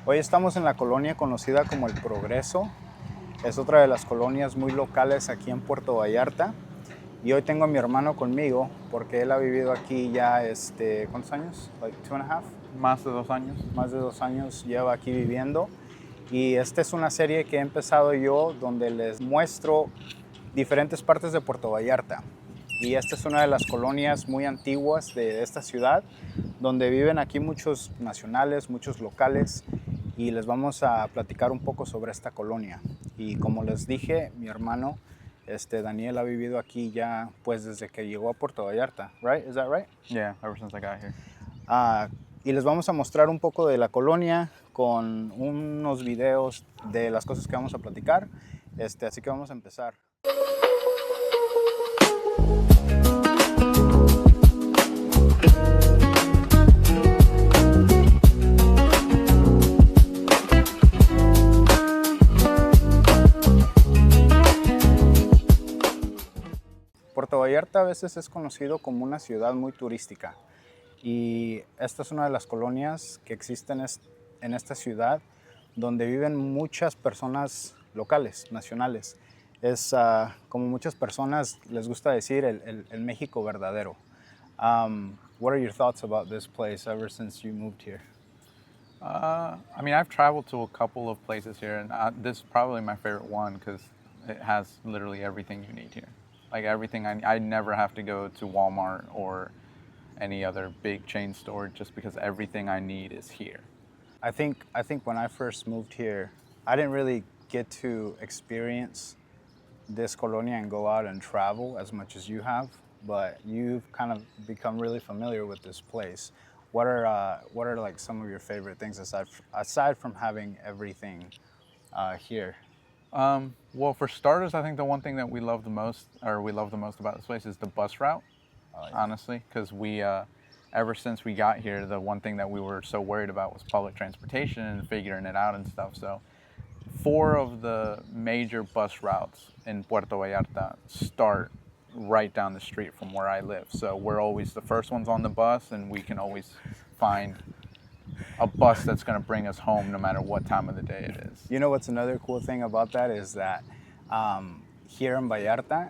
Hoy estamos en la colonia conocida como El Progreso. Es otra de las colonias muy locales aquí en Puerto Vallarta. Y hoy tengo a mi hermano conmigo porque él ha vivido aquí ya, ¿cuántos años? Like 2.5. Más de 2 años. Más de 2 años lleva aquí viviendo. Y esta es una serie que he empezado yo donde les muestro diferentes partes de Puerto Vallarta. Y esta es una de las colonias muy antiguas de esta ciudad, donde viven aquí muchos nacionales, muchos locales, y les vamos a platicar un poco sobre esta colonia. Y como les dije, mi hermano, Daniel, ha vivido aquí ya pues desde que llegó a Puerto Vallarta, right? Is that right? Yeah, ever since I got here. Y les vamos a mostrar un poco de la colonia con unos videos de las cosas que vamos a platicar. Así que vamos a empezar. Puerto Vallarta a veces es conocido como una ciudad muy turística y esta es una de las colonias que existen en esta ciudad donde viven muchas personas locales, nacionales. Es como muchas personas les gusta decir el México verdadero. What are your thoughts about this place ever since you moved here? I mean, I've traveled to a couple of places here, and this is probably my favorite one because it has literally everything you need here. Like everything, I never have to go to Walmart or any other big chain store just because everything I need is here. I think when I first moved here, I didn't really get to experience this colonia and go out and travel as much as you have, but you've kind of become really familiar with this place. What are like some of your favorite things aside from having everything here? Well, for starters, I think the one thing that we love the most about this place is the bus route. Yeah. Honestly, because we, ever since we got here, the one thing that we were so worried about was public transportation and figuring it out and stuff. So, 4 of the major bus routes in Puerto Vallarta start right down the street from where I live. So we're always the first ones on the bus, and we can always find a bus that's going to bring us home no matter what time of the day it is. You know what's another cool thing about that is that here in Vallarta,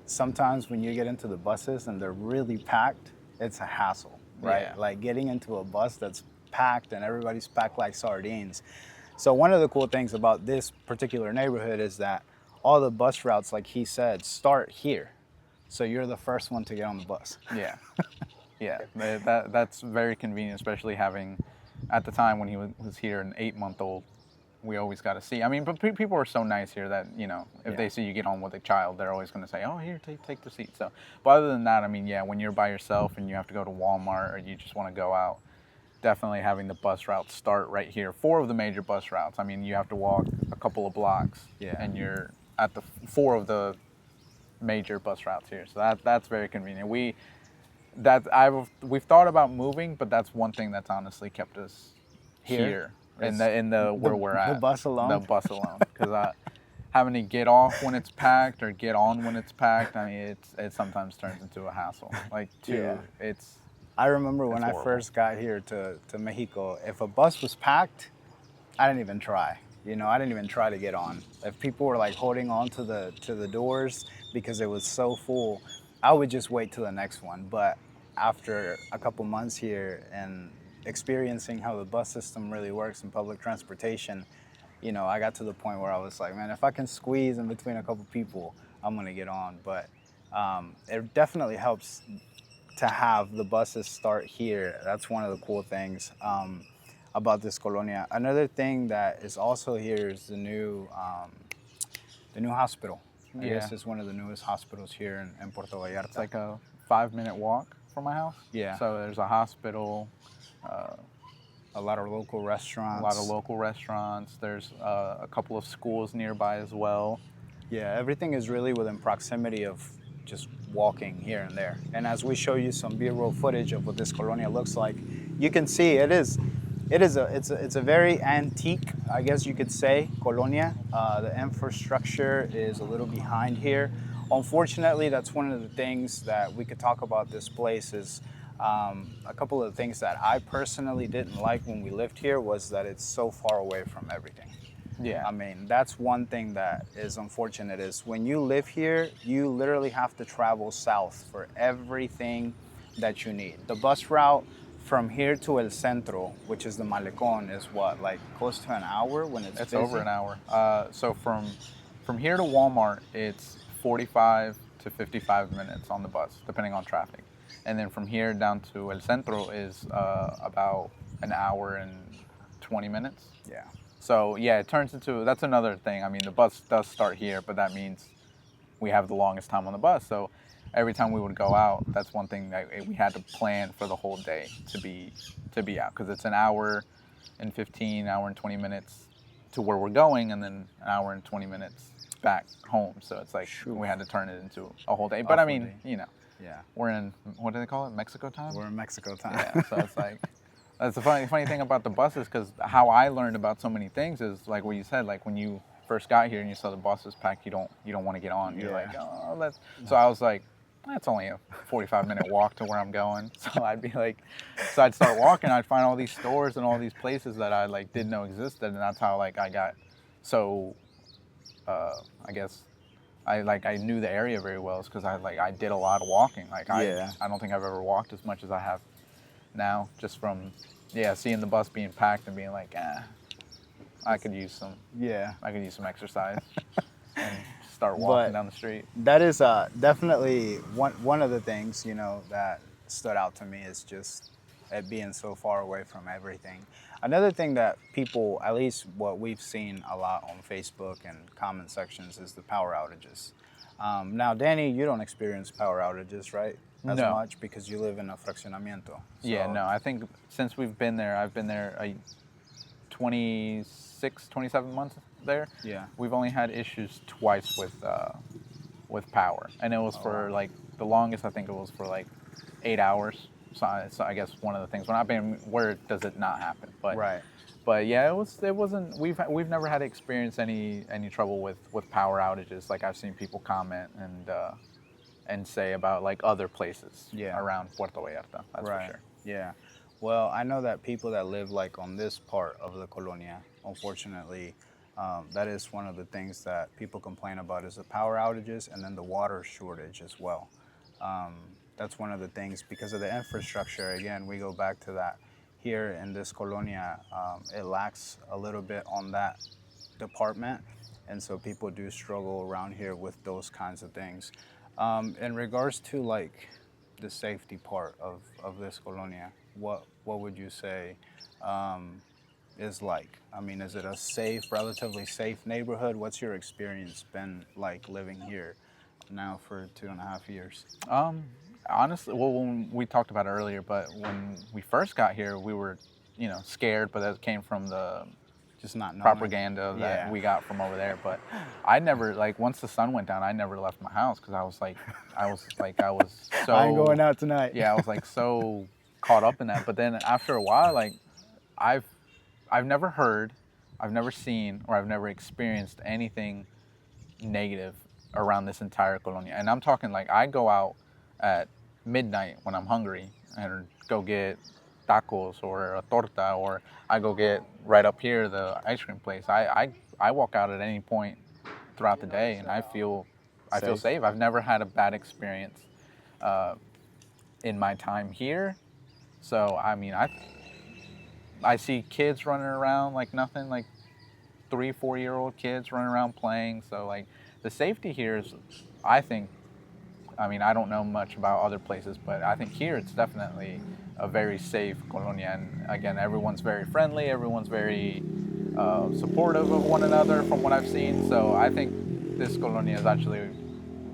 sometimes when you get into the buses and they're really packed, it's a hassle, right? Yeah. Like getting into a bus that's packed and everybody's packed like sardines. So one of the cool things about this particular neighborhood is that all the bus routes, like he said, start here. So you're the first one to get on the bus. Yeah. Yeah, that's very convenient, especially having, at the time when he was here, an 8-month-old. We always got to see. I mean, but people are so nice here that, you know, if they see you get on with a child, they're always going to say, oh, here, take the seat. So, but other than that, I mean, yeah, when you're by yourself and you have to go to Walmart or you just want to go out, definitely having the bus routes start right here. 4 of the major bus routes. I mean, you have to walk a couple of blocks, and you're at the 4 of the major bus routes here. So that's very convenient. We've thought about moving, but that's one thing that's honestly kept us here in the where we're at. The bus alone? The bus alone. Because having to get off when it's packed or get on when it's packed, I mean, it sometimes turns into a hassle. Like, I remember when I first got here to Mexico, if a bus was packed, I didn't even try. You know, I didn't even try to get on. If people were like holding on to the doors because it was so full, I would just wait till the next one. But after a couple months here and experiencing how the bus system really works in public transportation, you know, I got to the point where I was like, man, if I can squeeze in between a couple people, I'm gonna get on. But it definitely helps to have the buses start here. That's one of the cool things about this colonia. Another thing that is also here is the new hospital. I guess it's one of the newest hospitals here in Puerto Vallarta. It's like a 5-minute walk from my house. Yeah. So there's a hospital, a lot of local restaurants. There's a couple of schools nearby as well. Yeah, everything is really within proximity of just walking here and there. And as we show you some B-roll footage of what this colonia looks like, you can see it's a very antique, I guess you could say, colonia. The infrastructure is a little behind here. Unfortunately, that's one of the things that we could talk about this place is A couple of things that I personally didn't like when we lived here was that it's so far away from everything. Yeah. I mean, that's one thing that is unfortunate is when you live here, you literally have to travel south for everything that you need. The bus route from here to El Centro, which is the Malecón, is what, like close to an hour when it's It's busy? over an hour. So from here to Walmart, it's 45 to 55 minutes on the bus, depending on traffic. And then from here down to El Centro is about an hour and 20 minutes. Yeah. So yeah, it turns into, that's another thing. I mean, the bus does start here, but that means we have the longest time on the bus. So every time we would go out, that's one thing that we had to plan for the whole day to be out, because it's an hour and 15, hour and 20 minutes to where we're going, and then an hour and 20 minutes back home. So it's like we had to turn it into a whole day. But I mean, you know, Yeah. we're in, what do they call it, Mexico time? We're in Mexico time. Yeah, so it's like, that's the funny thing about the buses, because how I learned about so many things is like what you said, like when you first got here and you saw the buses packed, you don't want to get on. You're like, oh, let's. So I was like, that's only a 45-minute walk to where I'm going. So I'd be like, so I'd start walking. I'd find all these stores and all these places that I like didn't know existed, and that's how like I got so. I guess I knew the area very well, because I did a lot of walking. Like I don't think I've ever walked as much as I have now, just from seeing the bus being packed and being like, I could use some exercise and start walking down the street. That is definitely one of the things, you know, that stood out to me is just it being so far away from everything. Another thing that people, at least what we've seen a lot on Facebook and comment sections, is the power outages. Now, Danny, you don't experience power outages, right? As No. much, because you live in a fraccionamiento. So, Yeah, no, I think since we've been there, I've been there 26, 27 months there. Yeah. We've only had issues twice with power, and it was for like the longest. I think it was for like 8 hours. So I guess one of the things, when I've been, where does it not happen? But Right. But yeah, it wasn't. We've never had to experience any trouble with power outages. Like I've seen people comment and say about like other places around Puerto Vallarta. That's for sure. Yeah. Well, I know that people that live like on this part of the Colonia, unfortunately, that is one of the things that people complain about is the power outages and then the water shortage as well. That's one of the things because of the infrastructure. Again, we go back to that. Here in this Colonia, it lacks a little bit on that department. And so people do struggle around here with those kinds of things. In regards to like the safety part of this Colonia, what would you say is like? I mean, is it a safe, relatively safe neighborhood? What's your experience been like living here now for 2.5 years? Honestly, well, when we talked about it earlier, but when we first got here, we were, scared, but that came from the Just not knowing. propaganda that we got from over there. But I never, like, once the sun went down, I never left my house because I was so. I ain't going out tonight. Yeah, I was like so caught up in that. But then after a while, like, I've never heard, I've never seen, or I've never experienced anything negative around this entire colonia. And I'm talking like I go out at midnight when I'm hungry and go get tacos or a torta, or I go get right up here the ice cream place. I walk out at any point throughout the day and I feel safe. I've never had a bad experience in my time here. So I mean I see kids running around like nothing, like 3-4-year-old kids running around playing. So like the safety here is, I think, I mean, I don't know much about other places, but I think here it's definitely a very safe colonia. And again, everyone's very friendly. Everyone's very supportive of one another from what I've seen. So I think this colonia is actually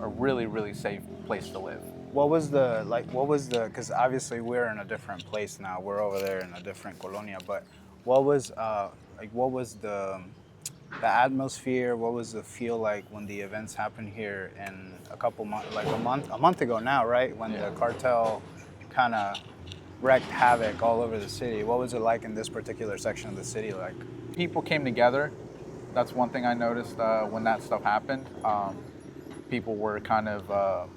a really, really safe place to live. What was because obviously we're in a different place now. We're over there in a different colonia, but what was the atmosphere? What was the feel like when the events happened here in a couple months, like a month ago now, right? When the cartel kind of wreaked havoc all over the city. What was it like in this particular section of the city? Like people came together. That's one thing I noticed when that stuff happened. People were kind of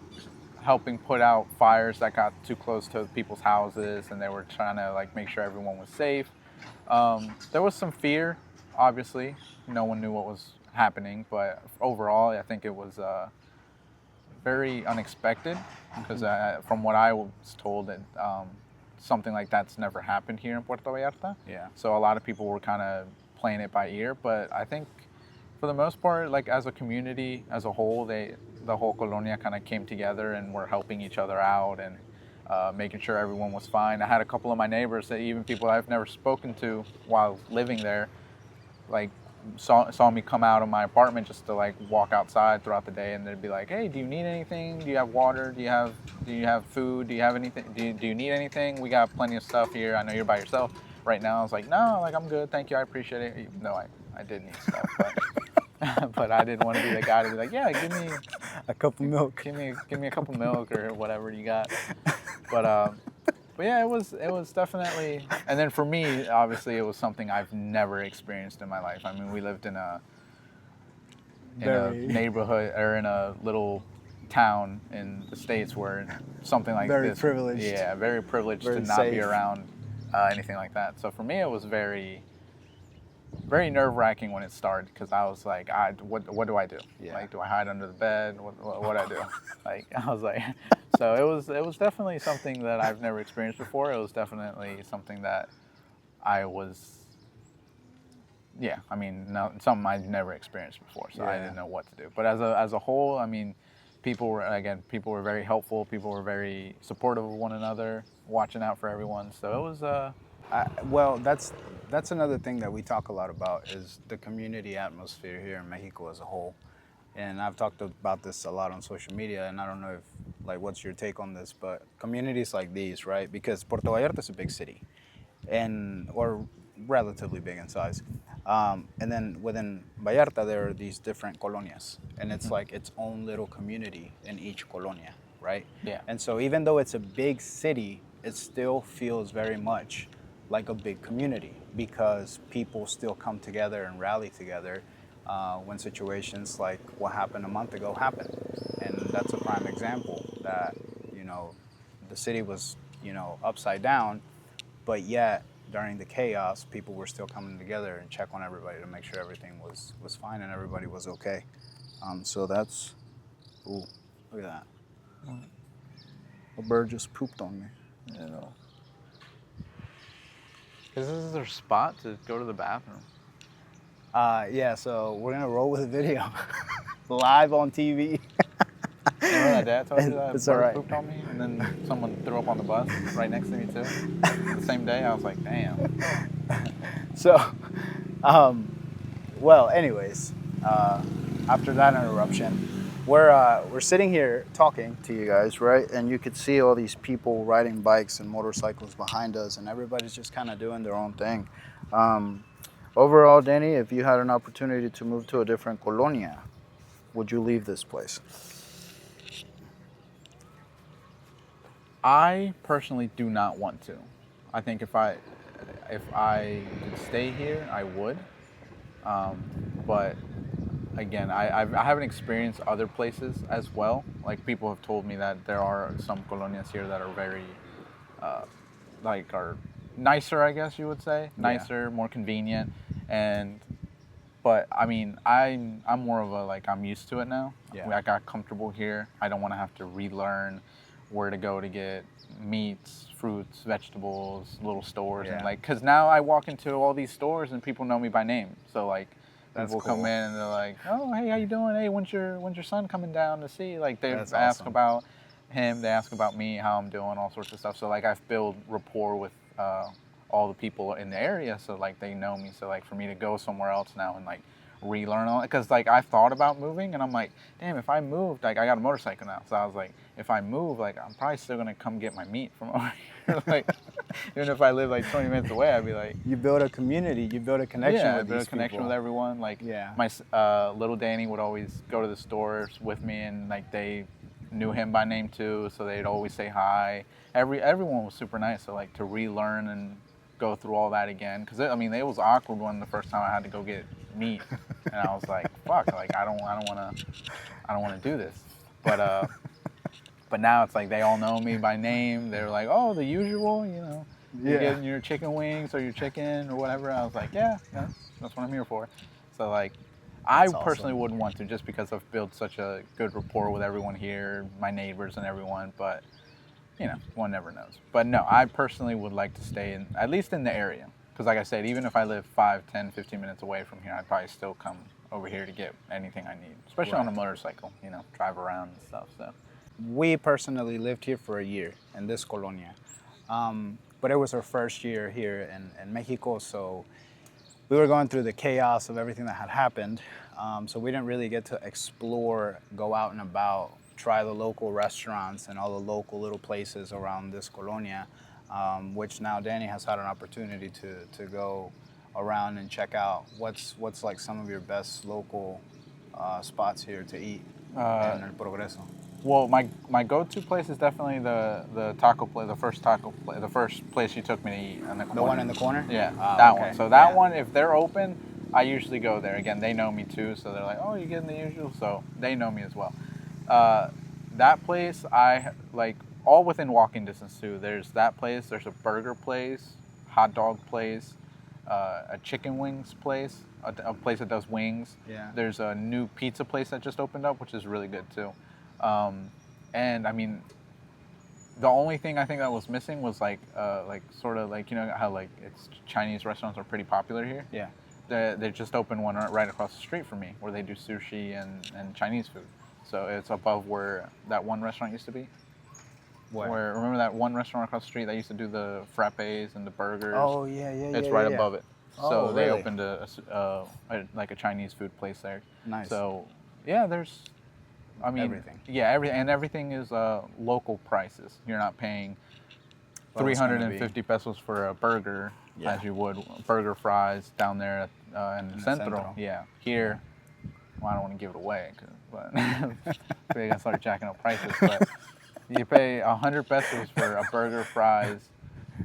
helping put out fires that got too close to people's houses, and they were trying to like make sure everyone was safe. There was some fear, obviously. No one knew what was happening, but overall, I think it was very unexpected because from what I was told, that something like that's never happened here in Puerto Vallarta. Yeah. So a lot of people were kind of playing it by ear, but I think for the most part, like as a community as a whole, the whole colonia kind of came together and were helping each other out and making sure everyone was fine. I had a couple of my neighbors, that even people I've never spoken to while living there, like saw me come out of my apartment just to like walk outside throughout the day, and they'd be like, "Hey, do you need anything? Do you have water? Do you have food? Do you have anything? Do you need anything? We got plenty of stuff here. I know you're by yourself right now." I was like, "No, like I'm good, thank you, I appreciate it." Even though I did need stuff, but I didn't want to be the guy to be like, "Yeah, give me A cup of milk. give me a cup of milk or whatever you got." But yeah, it was definitely. And then for me, obviously, it was something I've never experienced in my life. I mean, we lived in a Very, neighborhood or in a little town in the States where something like very this, privileged. yeah, very privileged Very to not be safe. around anything like that. So for me, it was very nerve wracking when it started because I was like, what do I do? Yeah. Like, do I hide under the bed? What do I do? Like, I was like, so it was definitely something that I've never experienced before. It was definitely something that I was, yeah, I mean, no, something I'd never experienced before, so I Yeah. didn't know what to do. But as a whole, I mean, people were very helpful. People were very supportive of one another, watching out for everyone. So it was Well, that's another thing that we talk a lot about is the community atmosphere here in Mexico as a whole. And I've talked about this a lot on social media, and I don't know if like what's your take on this, but communities like these, right? Because Puerto Vallarta is a big city, and or relatively big in size. And then within Vallarta, there are these different colonias, and it's like its own little community in each colonia, right? yeah. And so even though it's a big city, it still feels very much like a big community because people still come together and rally together when situations like what happened a month ago happen. And that's a prime example that, you know, the city was, you know, upside down, but yet during the chaos, people were still coming together and check on everybody to make sure everything was fine and everybody was okay. So that's, ooh, look at that. A bird just pooped on me. You know, because this is their spot to go to the bathroom. Yeah, so we're gonna roll with a video live on TV. Remember that dad told you that It's bird all right. pooped on me, and then someone threw up on the bus right next to me too. The same day, I was like, damn. So, well, anyways, after that interruption, we're sitting here talking to you guys, right? And you could see all these people riding bikes and motorcycles behind us, and everybody's just kind of doing their own thing. Overall, Danny, if you had an opportunity to move to a different colonia, would you leave this place? I personally do not want to. I think if I could stay here, I would. But again, I haven't experienced other places as well. Like people have told me that there are some colonias here that are very, are nicer, I guess you would say, nicer, more convenient, and. But I mean, I'm more of a like I'm used to it now. Yeah. I got comfortable here. I don't want to have to relearn where to go to get meats, fruits, vegetables, little stores, and like because now I walk into all these stores and people know me by name. So like people come in and they're like, "Oh, hey, how you doing? Hey, when's your son coming down to see?" Like they ask about him, they ask about me, how I'm doing, all sorts of stuff. So like I've built rapport with all the people in the area, so like they know me. So like for me to go somewhere else now and like relearn all, because like I thought about moving and I'm like, damn, if I moved, like I got a motorcycle now, so I was like, if I move, like I'm probably still gonna come get my meat from over here. Like even if I live like 20 minutes away, I'd be like, you build a community, you build a connection with these people. Yeah, build a connection with everyone. Like my little Danny would always go to the stores with me, and like they knew him by name too, so they'd always say hi. Everyone was super nice. So like to relearn and go through all that again, because I mean it was awkward when the first time I had to go get meat, and I was like, fuck, like I don't want to do this, but But now it's like they all know me by name. They're like, oh, the usual, you know, you're getting your chicken wings or your chicken or whatever. I was like, yeah, that's what I'm here for. So like, I That's personally awesome. wouldn't want to just because I've built such a good rapport with everyone here, my neighbors and everyone. But you know, one never knows. But no, I personally would like to stay in at least in the area. Because like I said, even if I live 5, 10, 15 minutes away from here, I'd probably still come over here to get anything I need, especially on a Right. motorcycle, you know, drive around and stuff. So We personally lived here for a year in this colonia. But it was our first year here in Mexico, so we were going through the chaos of everything that had happened. So we didn't really get to explore, go out and about, try the local restaurants and all the local little places around this colonia, which now Danny has had an opportunity to go around and check out. What's like some of your best local spots here to eat in El Progreso? well, my go-to place is definitely the taco place, the first place you took me to eat on the corner. The one in the corner? Yeah, Ah, that okay. one. So that Yeah. one, if they're open, I usually go there. Again, they know me too, so they're like, "Oh, you're getting the usual," so they know me as well. That place, I like all within walking distance too. There's that place. There's a burger place, hot dog place, a chicken wings place, a place that does wings. Yeah. There's a new pizza place that just opened up, which is really good too. And I mean, the only thing I think that was missing was like sort of like, you know how like it's Chinese restaurants are pretty popular here. Yeah. They just opened one right across the street from me where they do sushi and Chinese food. So it's above where that one restaurant used to be. Where remember that one restaurant across the street that used to do the frappes and the burgers? Oh yeah, yeah, It's yeah. right yeah. above it. Oh, So they really? opened like a Chinese food place there. Nice. So yeah, there's, I mean, Everything. Yeah, everything is local prices. You're not paying Well, it's gonna 350 pesos for a burger Yeah. as you would burger fries down there in the Centro. Centro. Yeah, here, well, I don't want to give it away, but they gotta start jacking up prices. But you pay 100 pesos for a burger, fries,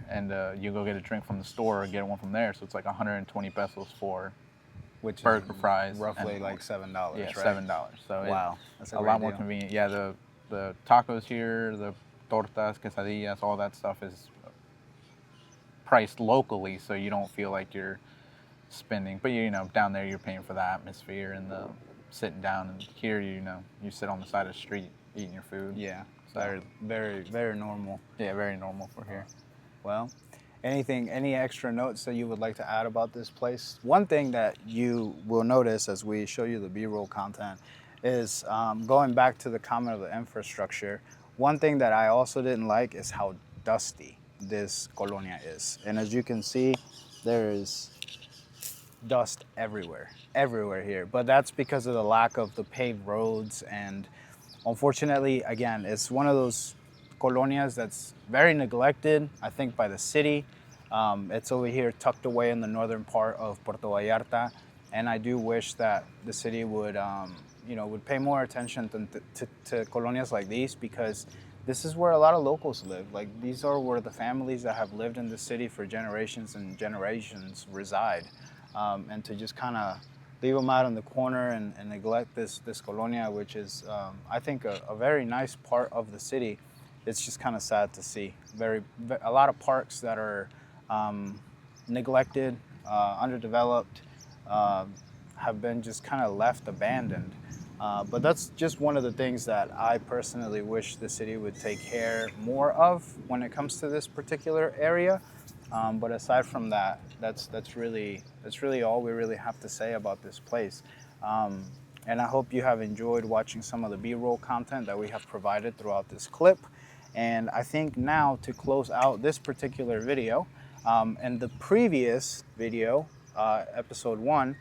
and you go get a drink from the store or get one from there. So it's like 120 pesos for Which burger, is fries, roughly and- like $7. yeah, right? $7. So Wow, that's it's a a great lot more deal. convenient. Yeah, the tacos here, the tortas, quesadillas, all that stuff is priced locally, so you don't feel like you're spending. But you know, down there you're paying for the atmosphere and the sitting down. And here, you know, you sit on the side of the street eating your food. Yeah. So- Very, very, very normal. Yeah, very normal for here. Well, any extra notes that you would like to add about this place? One thing that you will notice as we show you the B-roll content is going back to the comment of the infrastructure. One thing that I also didn't like is how dusty this colonia is. And as you can see, there is dust everywhere here. But that's because of the lack of the paved roads. And unfortunately, again, it's one of those colonias that's very neglected, I think, by the city. It's over here tucked away in the northern part of Puerto Vallarta. And I do wish that the city would, would pay more attention to colonias like these, because this is where a lot of locals live. Like, these are where the families that have lived in the city for generations and generations reside. And to just kind of leave them out in the corner and neglect this colonia, which is, I think, a very nice part of the city. It's just kind of sad to see. A lot of parks that are neglected, underdeveloped, have been just kind of left abandoned. But that's just one of the things that I personally wish the city would take care more of when it comes to this particular area. But aside from that, that's really all we really have to say about this place. And I hope you have enjoyed watching some of the B-roll content that we have provided throughout this clip. And I think now, to close out this particular video, in the previous video, episode 1,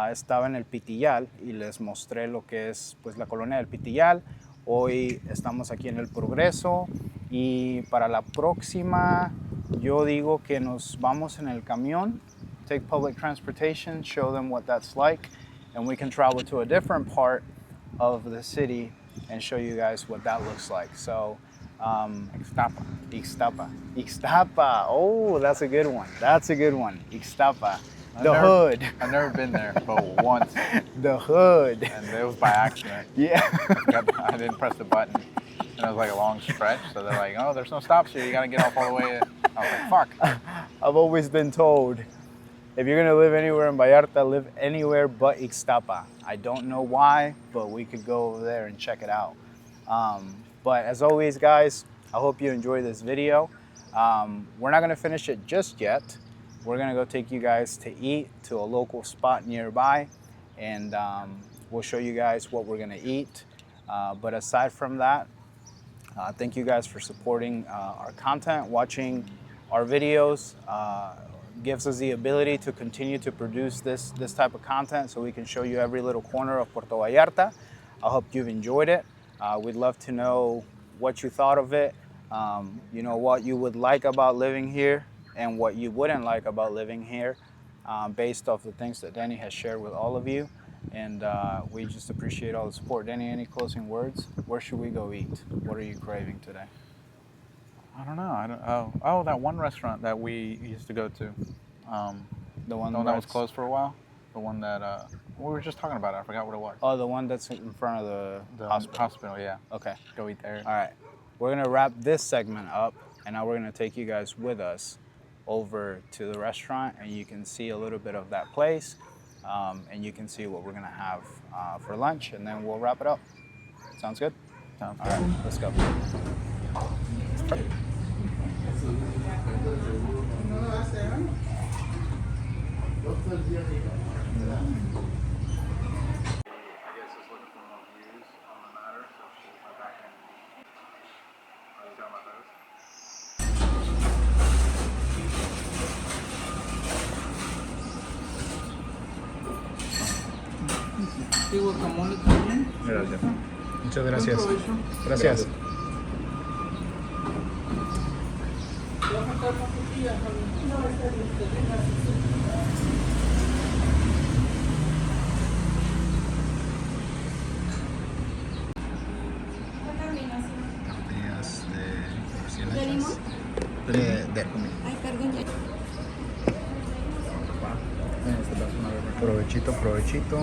estaba en el Pitillal y les mostré lo que es, pues, la colonia del Pitillal. Hoy estamos aquí en El Progreso y para la próxima yo digo que nos vamos en el camión, take public transportation, show them what that's like, and we can travel to a different part of the city and show you guys what that looks like. So, Ixtapa. Oh, that's a good one. Ixtapa. The hood. I've never been there, but once. The hood. And it was by accident. Yeah. I didn't press the button. and it was like a long stretch. So they're like, oh, there's no stops here. You got to get off all the way. I was like, fuck. I've always been told, if you're gonna live anywhere in Vallarta, live anywhere but Ixtapa. I don't know why, but we could go over there and check it out. But as always, guys, I hope you enjoy this video. We're not gonna finish it just yet. We're gonna go take you guys to eat to a local spot nearby, and we'll show you guys what we're gonna eat. But aside from that, thank you guys for supporting our content, watching our videos. Gives us the ability to continue to produce this type of content so we can show you every little corner of Puerto Vallarta. I hope you've enjoyed it. We'd love to know what you thought of it, you know, what you would like about living here and what you wouldn't like about living here, based off the things that Danny has shared with all of you. And we just appreciate all the support. Danny, any closing words? Where should we go eat? What are you craving today? I don't know. Oh, that one restaurant that we used to go to. The one that was closed for a while. The one that we were just talking about. I forgot what it was. Oh, the one that's in front of the hospital. Yeah. Okay. Go eat there. All right. We're gonna wrap this segment up, and now we're gonna take you guys with us over to the restaurant, and you can see a little bit of that place, and you can see what we're gonna have for lunch, and then we'll wrap it up. Sounds good? Sounds good. All right. Let's go. Gracias. Muchas gracias. Gracias. Tortillas ¿De limón? de Ay, perdón. Provechito, provechito.